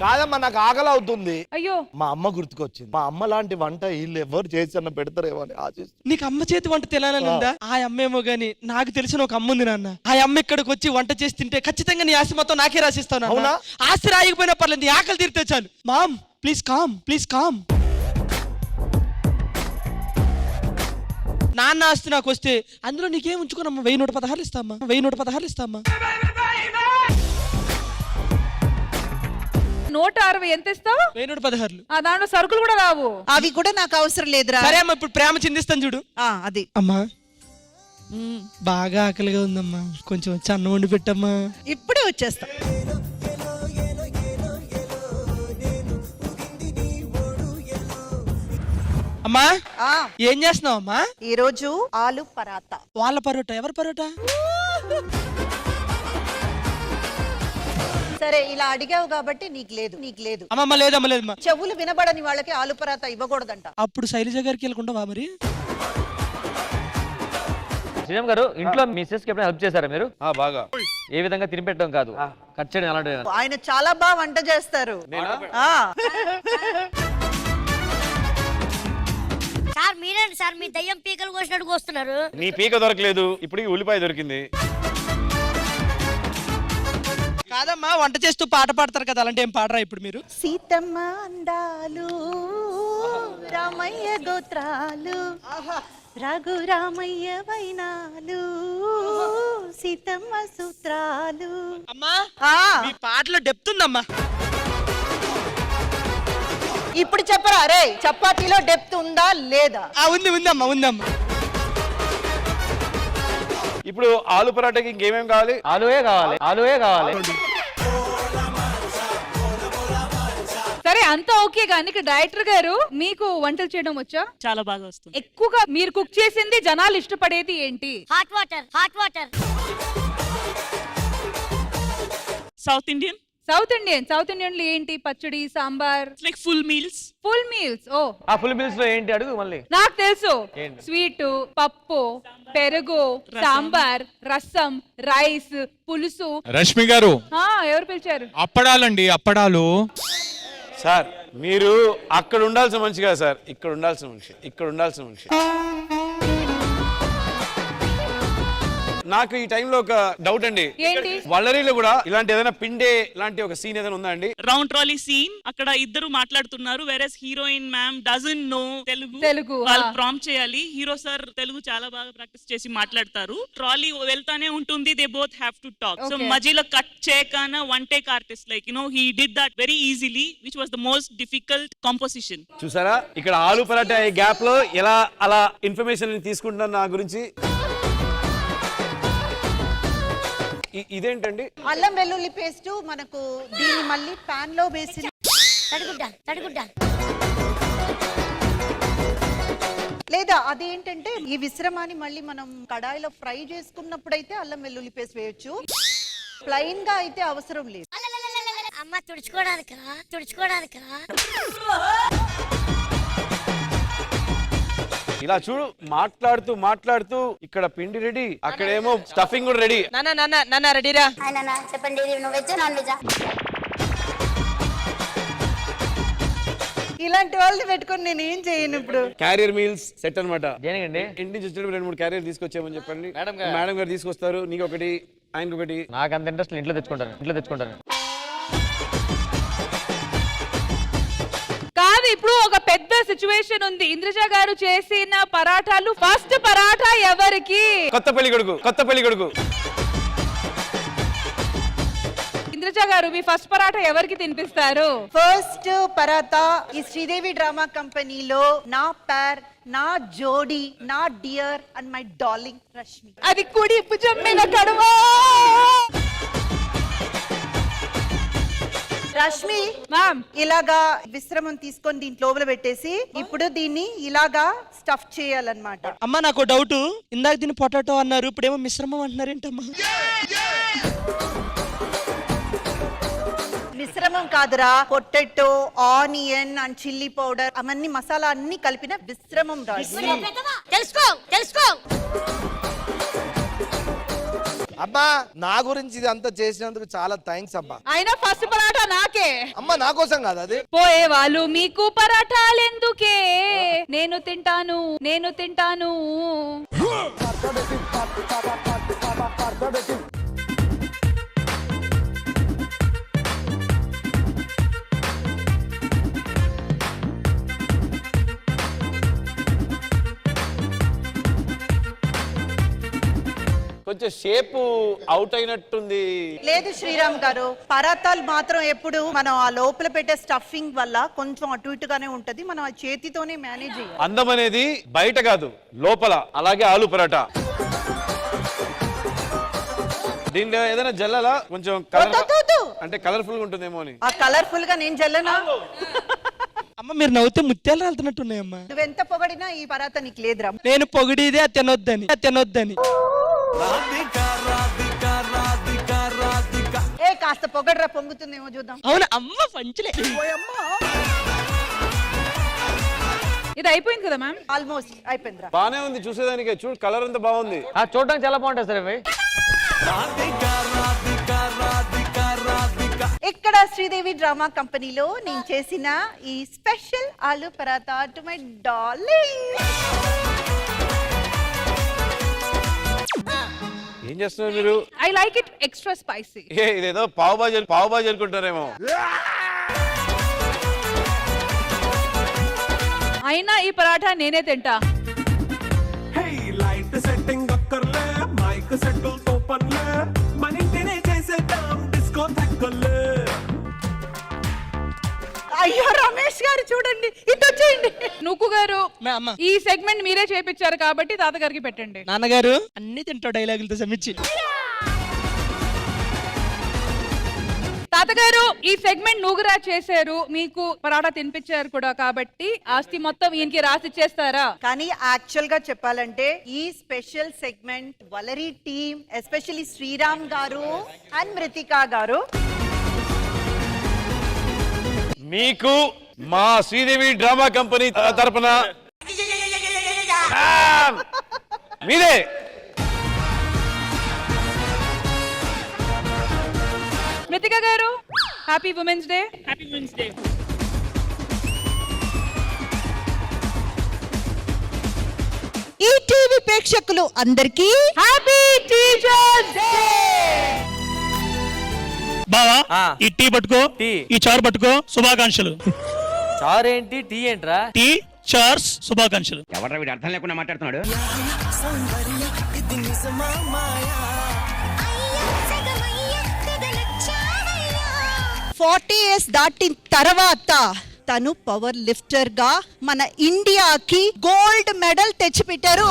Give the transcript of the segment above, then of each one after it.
కాదమ్మా నాకు ఆకలి అవుతుంది. అయ్యో మా అమ్మ గుర్తుకొచ్చింది. మా అమ్మ లాంటి వంట వీళ్ళు ఎవరు చేసి అన్న పెడతారేమో అని ఆశిస్తుంది. నీకు అమ్మ చేతి వంట తినాలని ఉందా? ఆ అమ్మేమో గాని నాకు తెలిసిన ఒక అమ్మ ఉంది నాన్న. ఆ అమ్మ ఇక్కడికి వచ్చి వంట చేసి తింటే ఖచ్చితంగా నీ ఆస్తి మొత్తం నాకే రాసిస్తాను. అవునా? ఆస్తి రాయకపోయినా పర్లేదు, నీ ఆకలి తీరితే చాలు. Ma'am please com, please com. నాన్న ఆస్తి నాకు వస్తే అందులో నీకేం ఉంచుకోనమ్మా, 1116 ఇస్తామ్మా, 1116 ఇస్తామ్మా. 160 ఎంత ఇస్తావు? 1116. దాంట్లో సరుకులు కూడా రావు. అవి కూడా నాకు అవసరం లేదురా. సరే అమ్మా, ఇప్పుడు ప్రేమ చిందిస్తాను చూడు. అది అమ్మా బాగా ఆకలిగా ఉందమ్మా, కొంచెం వచ్చి అన్నం వండి పెట్టమ్మా. ఇప్పుడే వచ్చేస్తా. అమ్మా ఏం చేస్తున్నావు అమ్మా? ఈ రోజు ఆలు పరాటా. వాళ్ళ పరోటా? ఎవరి పరోటా? సరే ఇలా అడిగావు కాబట్టి నీకు లేదు. అమ్మమ్మ లేదమ్మా, లేదమ్మా. చెవులు వినబడని వాళ్ళకి ఆలు పరాటా ఇవ్వకూడదంట. అప్పుడు శైలజ గారికి వెళ్ళకుండా మరి శ్రీరామ్ గారు ఇంట్లో మిసెస్ కి ఎప్పుడైనా హెల్ప్ చేశారా మీరు? బాగా. ఏ విధంగా తినిపెట్టడం కాదు, కట్ చేయడం అలాంటి. ఆయన చాలా బాగా వంట చేస్తారు. సార్ మీరేంటి సార్ మీ దయ్యం పీకలు కోసినట్టు కోస్తున్నారు? నీ పీక దొరకలేదు, ఇప్పుడు ఉల్లిపాయ దొరికింది. కాదమ్మా, వంట చేస్తూ పాట పాడతారు కదా, అలాంటి ఏం పాడరా ఇప్పుడు మీరు? సీతమ్మ అందాలు, రామయ్య గోత్రాలు, రఘురామయ్య వైనాలు, సీతమ్మ సూత్రాలు. అమ్మా మీ పాటలో డెప్త్ ఉందమ్మా. ఇప్పుడు చెప్పరా రే, చపాతీలో డెప్త్ ఉందా లేదా? ఉందమ్మా, ఉందమ్మా. ఇప్పుడు ఆలు పరాటాకి ఇంకేమేం కావాలి? ఆలువే కావాలి. సరే అంతా ఓకే కానీ డైరెక్టర్ గారు మీకు వంటలు చేయడం వచ్చా? చాలా బాగా వస్తుంది. ఎక్కువగా మీరు కుక్ చేసింది జనాలు ఇష్టపడేది ఏంటి? Hot water. South Indian. South Indian లో ఏంటి? పచ్చడి, సాంబార్, లైక్ ఫుల్ మీల్స్. ఓ ఆ ఫుల్ మీల్స్ లో ఏంటి అడుగు మళ్ళీ. నాకు తెలుసు. స్వీట్, పప్పు, పెరుగు, సాంబార్, రసం, రైస్, పులుసు. రష్మి గారు ఎవరు పిలిచారు? అప్పడాలండి, అప్పడాలు. సార్ మీరు అక్కడ ఉండాల్సిన మనిషి కదా సార్, ఇక్కడ ఉండాల్సిన మనిషి. నాకు ఈ టైంలో ఒక డౌట్ అండి. ఏంటి? వల్లరీలో కూడా ఇలాంటి ఏదైనా పిండే లాంటి ఒక సీన్ ఏదైనా ఉందా అండి? రౌండ్ ట్రాలీ సీన్, అక్కడ ఇద్దరు మాట్లాడుతున్నారు. Whereas heroine ma'am doesn't know Telugu. వాళ్ళు ప్రాంప్ట్ చేయాలి. హీరో సార్ తెలుగు చాలా బాగా ప్రాక్టీస్ చేసి మాట్లాడతారు. ట్రాలీ వెళ్తానే ఉంటుంది, they both have to talk. So మధ్యలో కట్ చేయకన one take artist like he did that very easily, which was the most difficult composition. చూసారా ఇక్కడ ఆలు పరాటా గ్యాప్ లో ఎలా అలా ఇన్ఫర్మేషన్ తీసుకుంటున్నారు నా గురించి. ఇదేంటండి? అల్లం వెల్లుల్లి పేస్ట్. మనకు దీన్ని మళ్ళీ పాన్ లో వేసి తడుగుడ్డ లేదా అదేంటంటే ఈ విశ్రమాన్ని మళ్ళీ మనం కడాయిలో ఫ్రై చేసుకున్నప్పుడైతే అల్లం వెల్లుల్లి పేస్ట్ వేయొచ్చు. ప్లెయిన్ గా అయితే అవసరం లేదు. అమ్మ తుడుచుకోవడానికా? ఇలా చూడు, మాట్లాడుతూ ఇక్కడ పిండి రెడీ, అక్కడేమో స్టఫింగ్ కూడా రెడీ. నాన్న రెడీరా? చెప్పండి, వెజ్ నాన్ వెజ్? ఇలాంటి వాళ్ళని పెట్టుకొని నేను ఏం చేయను. ఇప్పుడు క్యారియర్ మీల్స్ సెట్ అనమాట. దేనికండి? ఇంటి నుంచి వచ్చినప్పుడు 2-3 క్యారియర్ తీసుకొచ్చామని చెప్పండి. మేడం గారు తీసుకొస్తారు. నీకు ఒకటి, ఆయనకి ఒకటి. నాకు అంత ఇంట్రెస్ట్ ఇంట్లో తెచ్చుకుంటాను. కాదు, ఇప్పుడు ఒక పెద్ద సిచ్యువేషన్ ఉంది. ఇంద్రజ గారు చేసిన పరాటాలు, ఫస్ట్ పరాటా ఎవరికి? కొత్త పెళ్లి కొడుకు. ఇంద్రజ గారు మీ ఫస్ట్ పరాటా ఎవరికి తినిపిస్తారు? ఫస్ట్ పరాటా ఈ శ్రీదేవి డ్రామా కంపెనీలో నా పేర్, నా జోడీ, నా dear and my darling Rashmi. అది కుడి భుజం మీద కడువా. రష్మి మ్యామ్, ఇలాగా విశ్రమం తీసుకొని దీని లోపల పెట్టేసి ఇప్పుడు దీన్ని ఇలాగా స్టఫ్ చేయాలన్నమాట. అమ్మా నాకు డౌట్, ఇందాక దీన్ని పొటాటో అన్నారు, ఇప్పుడేమో మిశ్రమం అంటున్నారేంటమ్మా? మిశ్రమం కాదురా, potato, onion and chilli powder అవన్నీ మసాలా అన్ని కలిపిన విశ్రమం. తెలుసుకో అబ్బా నా గురించి ఇది అంతా చేసినందుకు చాలా థ్యాంక్స్ అబ్బా. అయినా ఫస్ట్ పరాటా నాకే. అమ్మా నా కోసం కాదు అది. పోయే వాళ్ళు మీకు పరాటాలెందుకే, నేను తింటాను నేను తింటాను. కొంచెం షేప్ అవుట్ అయినట్టుంది. లేదు శ్రీరామ్ గారు, పరాతాలు మాత్రం ఎప్పుడు మనం ఆ లోపల పెట్టే స్టఫింగ్ వల్ల కొంచెం అటు ఇటుగానే ఉంటది, మనం ఆ చేతితోనే మేనేజ్ చేయాలి. అందం అనేది బయట కాదు లోపల. అలాగే ఆలు పరాటా దీనిలో ఏదైనా జల్లలా కొంచెం అంటే కలర్ఫుల్ గా ఉంటుందేమో అని. ఆ కలర్ఫుల్ గా నేను జల్లనా? అమ్మ మీరు నవ్వుతే ముత్యాలు రాలుతున్నట్టున్నాయమ్మా. నువ్వెంత పొగడినా ఈ పరాత నీకు లేదురా. నేను పొగిడిదే తినొద్దని. ఏ కాస్త పొగడరా, పొంగుతుందేమో చూద్దాం. అవును అమ్మ పంచలే. ఇది అయిపోయింది కదా మ్యామ్? ఆల్మోస్ట్ అయిపోయిందిరా. బానే ఉంది చూసేదానికి. చూడు కలర్ అంతా బాగుంది. చూడడానికి చాలా బాగుంటుంది సార్ ఇవి. ఇక్కడ శ్రీదేవి డ్రామా కంపెనీలో నేను చేసిన ఈ స్పెషల్ ఆలు పరాతా టు మై డార్లింగ్. ఏం చేస్తున్నారు మీరు? I like it extra spicy. ఇదేదో పావు బాజీ అనుకుంటారేమో. అయినా ఈ పరాఠా నేనే తింటా. లైట్ సెట్టింగ్ అక్కర్లే, మైక్ సెట్టింగ్ తో పనిలే, మన ఇంటినే చేసేద్దాం డిస్కో తక్కర్లే. అయ్యో రమేష్ గారు చూడండి, ఇటు వచ్చేయండి. నుక్కు గారు అమ్మ ఈ సెగ్మెంట్ మీరే చేపించారు కాబట్టి తాతగారికి పెట్టండి. నాన్నగారు అన్ని తింటావు డైలాగులతో సమిచ్చి. తాతగారు ఈ సెగ్మెంట్ నూగురా చేశారు, మీకు పరాటా తినిపించారు కూడా కాబట్టి ఆస్తి మొత్తం ఈయనకి రాసి చేస్తారా? కానీ యాక్చువల్ గా చెప్పాలంటే ఈ స్పెషల్ సెగ్మెంట్ వలరీ team, especially Sriram garu and Mruthika గారు, మీకు మా శ్రీదేవి డ్రామా కంపెనీ తరపున మీదే. మృతికా గారు happy women's day. Happy women's day. ఈ టీవీ ప్రేక్షకులు అందరికీ హ్యాపీ టీచర్స్ డే. బావా ఈ టీ పట్టుకో, ఈ చారు పట్టుకో, శుభాకాంక్షలు. చారు ఏంటి టీ ఏంట్రా? టీ చార్స్ శుభాకాంక్షలు. ఎవడ్రా వీడు అర్థం లేకుండా మాట్లాడుతున్నాడు? 40 years దాటిన తర్వాత తను పవర్ లిఫ్టర్ గా మన ఇండియాకి గోల్డ్ మెడల్ తెచ్చిపెట్టారు.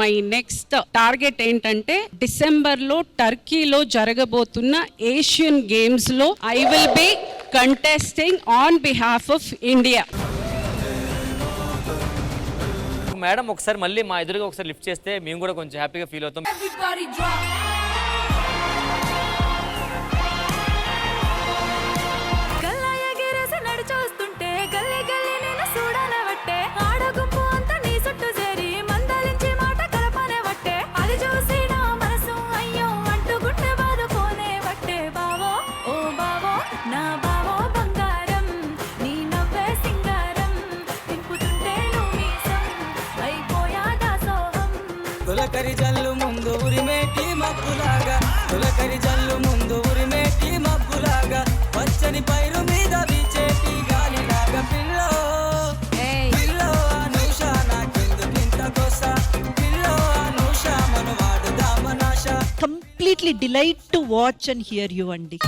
మై నెక్స్ట్ టార్గెట్ ఏంటంటే డిసెంబర్ లో టర్కీలో జరగబోతున్న ఏషియన్ గేమ్స్ లో I will be contesting on behalf of India. Madam ఒకసారి మళ్ళీ మా ఎదురుగా ఒకసారి లిఫ్ట్ చేస్తే మేము కూడా కొంచెం హ్యాపీగా ఫీల్ అవుతాం. తొలకరి జల్లు ముందు ఉరిమేటి మబ్బులాగా, తొలకరి జల్లు ముందు ఉరిమేటి మబ్బులాగా, పచ్చని పైరు మీద వీచేటి గాలిలాగా పిల్లో పిల్లో అనూష నాకెందుకింత కోస, పిల్లో అనూష మనవాడు దామనాశ. Completely delight to watch and hear you అండి.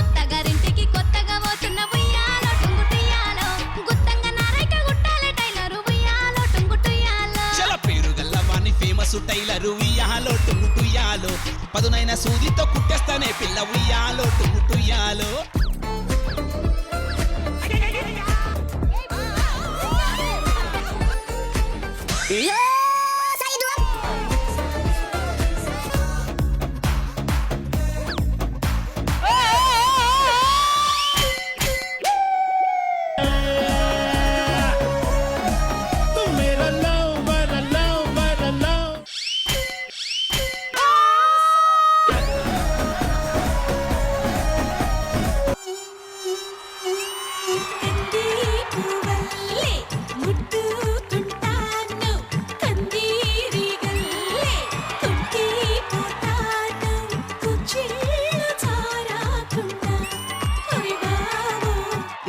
టైలరు ఉయ్యాలో టుంగుటుయ్యాలో, పదునైన సూదితో కుట్టేస్తానే పిల్ల ఉయ్యాలో టుంగుటుయ్యాలో.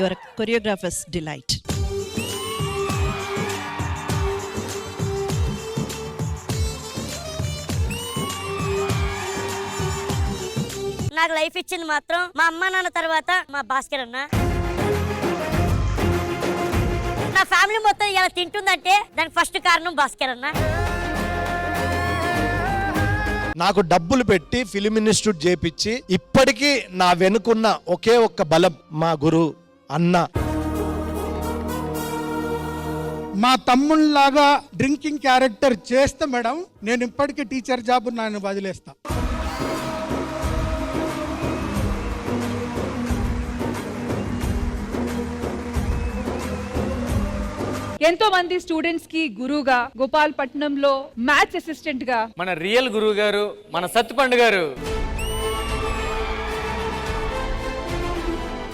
Your choreographers delight. నాకు లైఫ్ ఇచ్చింది మాత్రం మా అమ్మ నాన్న తర్వాత మా భాస్కర్ అన్న. నా ఫ్యామిలీ మొత్తం ఇలా తింటుందంటే దానికి ఫస్ట్ కారణం భాస్కర్ అన్న. నాకు డబ్బులు పెట్టి ఫిలిం ఇన్స్టిట్యూట్ చేపించి ఇప్పటికీ నా వెనుకున్న ఒకే ఒక్క బలం మా గురువు అన్న. మా తమ్ముళ్ళలాగా డ్రింకింగ్ క్యారెక్టర్ చేస్తే మేడం నేను ఇప్పటికీ టీచర్ జాబ్ నన్ను వదిలేస్తా. ఎంతో మంది స్టూడెంట్స్ కి గురువుగా, గోపాల్పట్నంలో మ్యాథ్స్ అసిస్టెంట్ గా మన రియల్ గురువు గారు మన సత్తుపండు గారు.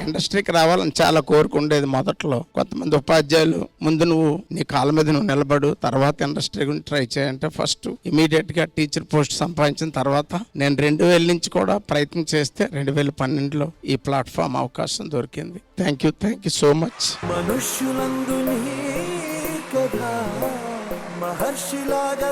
ఇండస్ట్రీకి రావాలని చాలా కోరుకుండేది మొదట్లో. కొంతమంది ఉపాధ్యాయులు ముందు నువ్వు నీ కాళ్ళ మీద నువ్వు నిలబడు, తర్వాత ఇండస్ట్రీ గురించి ట్రై చేయంటే ఫస్ట్ ఇమీడియట్ గా టీచర్ పోస్ట్ సంపాదించిన తర్వాత నేను 2000 నుంచి కూడా ప్రయత్నం చేస్తే 2012లో ఈ ప్లాట్ఫామ్ అవకాశం దొరికింది. Thank you so much. మనుష్యులందు నీ కథ మహర్షిలాగా